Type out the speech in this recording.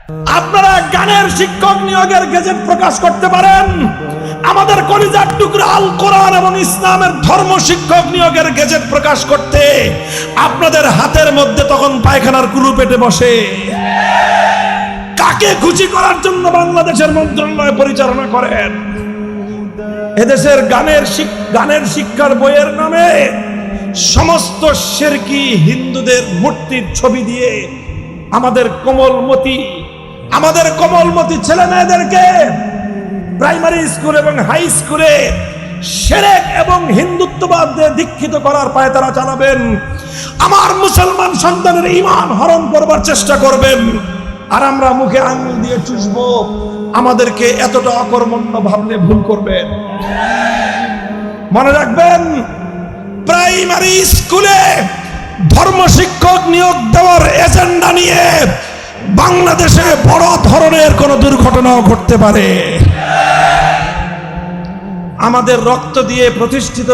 আপনারা গানের শিক্ষক নিয়োগের গেজেট প্রকাশ করতে পারেন, আমাদের কলিজার টুকরা আল কোরআন এবং ইসলামের ধর্ম শিক্ষক নিয়োগের গেজেট প্রকাশ করতে আপনাদের হাতের মধ্যে তখন পায়খানার কুলু পেটে বসে। কাকে খুশি করার জন্য বাংলাদেশের মন্ত্রণালয় পরিচালনা করেন? এদেশের গানের শিক্ষার বইয়ের নামে সমস্ত শিরকি হিন্দুদের মূর্তির ছবি দিয়ে আমাদের কোমলমতি ছেলে মেয়েদেরকে প্রাইমারি স্কুল এবং হাই স্কুলে শিরক এবং হিন্দুত্ববাদ দিয়ে দীক্ষিত করার পায়তারা চালাবেন। আমার মুসলমান সন্তানের ঈমান হরণ করবার চেষ্টা করবেন, আর আমরা মুখে আঙ্গুল দিয়ে চুষবো। আমাদেরকে এতটা অকর্মণ্য ভাবলে ভুল করবেন। মনে রাখবেন, প্রাইমারি স্কুলে ধর্ম শিক্ষক নিয়োগ দেওয়ার এজেন্ডা নিয়ে বাংলাদেশে বড় ধরনের কোন দুর্ঘটনাও ঘটতে পারে। আমাদের রক্ত দিয়ে প্রতিষ্ঠিত